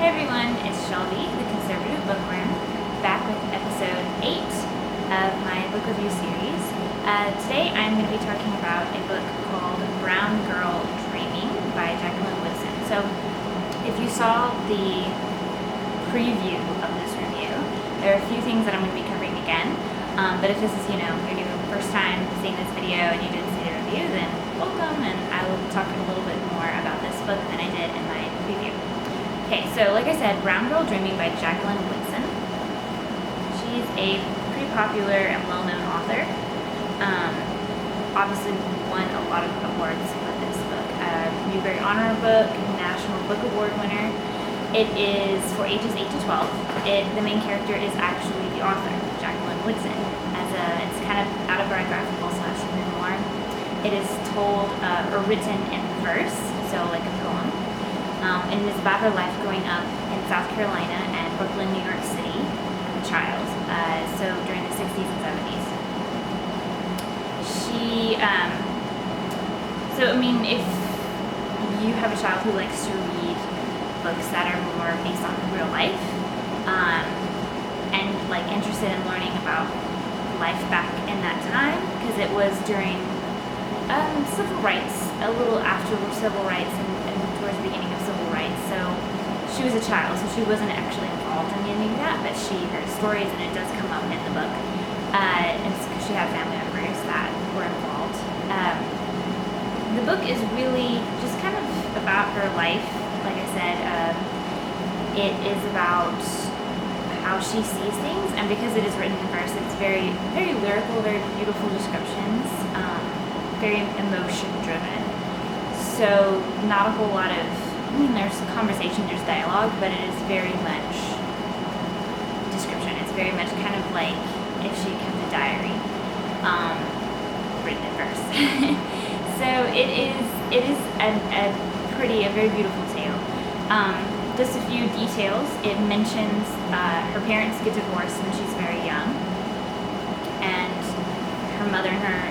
everyone, it's Shelby, the Conservative Bookworm, back with episode 8 of my book review series. Today I'm going to be talking about a book called Brown Girl Dreaming by Jacqueline Woodson. So if you saw the preview of this review, there are a few things that I'm going to be covering again, but if this is, your first time seeing this video and you didn't see the review, then welcome, and I will talk a little bit more about this book than I did in my preview. Okay, so like I said, Brown Girl Dreaming by Jacqueline Woodson. She's a pretty popular and well-known author. Obviously won a lot of awards with this book. Newbery Honor Book, National Book Award winner. It is for ages 8 to 12. The main character is actually the author, Jacqueline Woodson. It's kind of autobiographical / memoir. It is told or written in verse, so like a poem. And it is about her life growing up in South Carolina and Brooklyn, New York City as a child, so during the 60s and 70s. If you have a child who likes to read books that are more based on real life, and like interested in learning about life back in that time, because it was during civil rights, a little after civil rights and towards the beginning of civil rights. So she was a child, so she wasn't actually involved in any of that, but she heard stories, and it does come up in the book. And it's because she had family members that were involved. The book is really just kind of about her life. Like I said, it is about how she sees things, and because it is written in verse, it's very, very lyrical, very beautiful descriptions, very emotion driven. So not a whole lot of, there's conversation, there's dialogue, but it is very much description. It's very much kind of like if she kept a diary, written in verse. So it is a very beautiful tale. Just a few details. It mentions her parents get divorced when she's very young, and her mother and her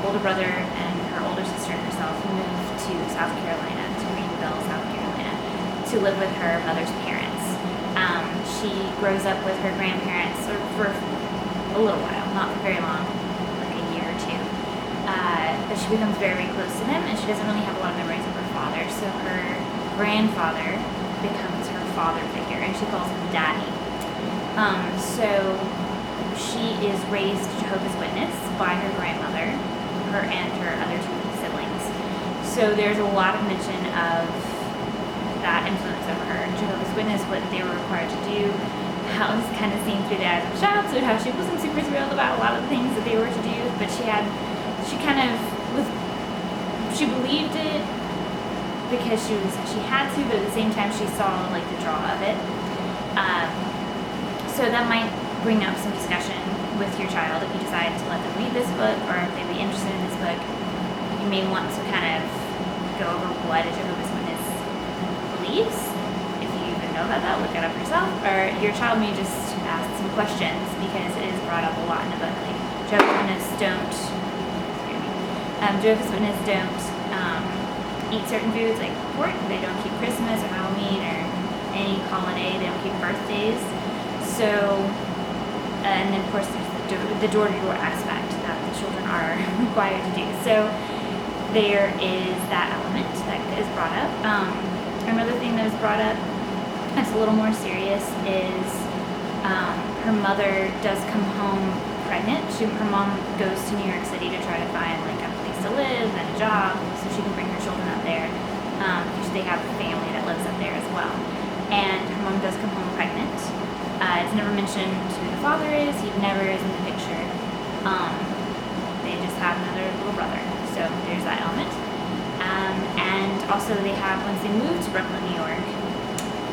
older brother and her older sister and herself moved to South Carolina, to Greenville, South Carolina, to live with her mother's parents. She grows up with her grandparents for a little while, not for very long, like a year or two. But she becomes very, very close to them, and she doesn't really have a lot of memories of her father, so her grandfather becomes her father figure, and she calls him Daddy. So she is raised Jehovah's Witness by her grandmother, her and her other two siblings. So there's a lot of mention of that influence over her. Jehovah's Witness, what they were required to do, how it was kind of seen through the eyes of a child, so how she wasn't super thrilled about a lot of the things that they were to do, but she believed it because she had to, but at the same time she saw like the draw of it. So that might bring up some discussion with your child if you decide to let them read this book, or if they'd be interested in this book. You may want to kind of go over what a Jehovah's Witness believes. If you even know about that, look it up yourself, or your child may just ask some questions because it is brought up a lot in the book. Like Jehovah's Witness don't eat certain foods like pork. They don't keep Christmas or Halloween or any holiday. They don't keep birthdays. So, and then of course there's the door-to-door aspect that the children are required to do. So there is that element that is brought up. Another thing that is brought up that's a little more serious is her mother does come home pregnant. Her mom goes to New York City to try to find like a place to live and a job so she can bring her children up there, because they have a family that lives up there as well. And her mom does come home pregnant. It's never mentioned who the father is. He never is in the picture. They just have another little brother, so there's that element. And also they're very Brooklyn, New York,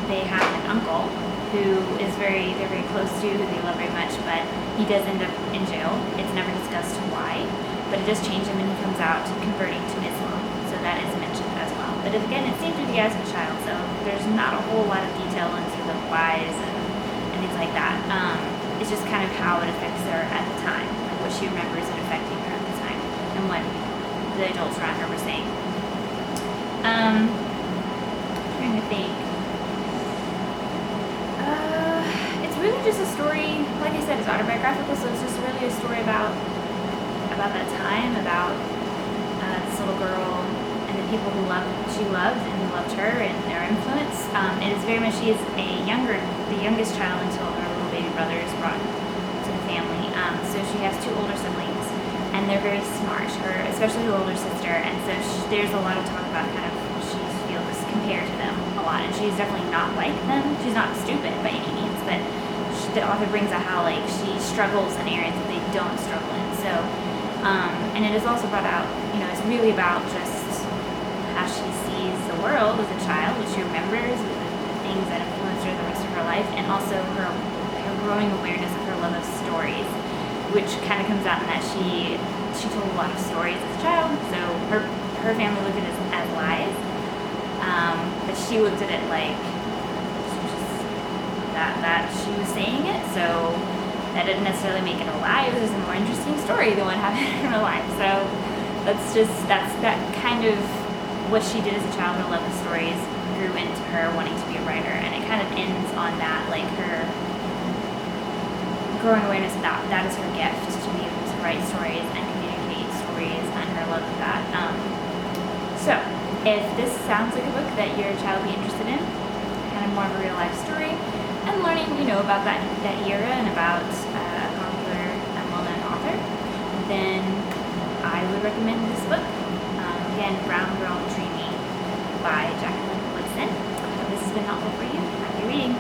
they have an uncle who they're very close to, who they love very much, but he does end up in jail. It's never discussed why, but it does change him, and he comes out converting to Islam, so that is mentioned as well. But again, it's seen through the eyes of a child, so there's not a whole lot of detail into the whys and things like that. It's just kind of how it affects her at the time, like what she remembers it affecting her at the time, and what the adults around her were saying. Trying to think. just a story, like I said, it's autobiographical, so it's just really a story about that time, about this little girl and the people she loved and who loved her and their influence. It is very much, she is the youngest child until her little baby brother is brought to the family. So she has 2 older siblings, and they're very smart, especially her older sister, and so there's a lot of talk about kind of she feels compared to them a lot, and she's definitely not like them. She's not stupid by any means, but the author brings out how like she struggles in areas that they don't struggle in. So, and it is also brought out, it's really about just how she sees the world as a child, what she remembers, the things that influenced her the rest of her life, and also her growing awareness of her love of stories, which kind of comes out in that she told a lot of stories as a child. So her family looked at it as lies, but she looked at it like that she was saying it, so that didn't necessarily make it a lie. It was just a more interesting story than what happened in her life. So that's that kind of what she did as a child. Her love of stories grew into her wanting to be a writer, and it kind of ends on that, like her growing awareness of that is her gift, to be able to write stories and communicate stories, and her love of that. So if this sounds like a book that your child would be interested in, kind of more of a real life story, and learning, about that era and about a popular and well-known author, then I would recommend this book. Again, Brown Girl Dreaming by Jacqueline Woodson. I hope this has been helpful for you. Happy reading.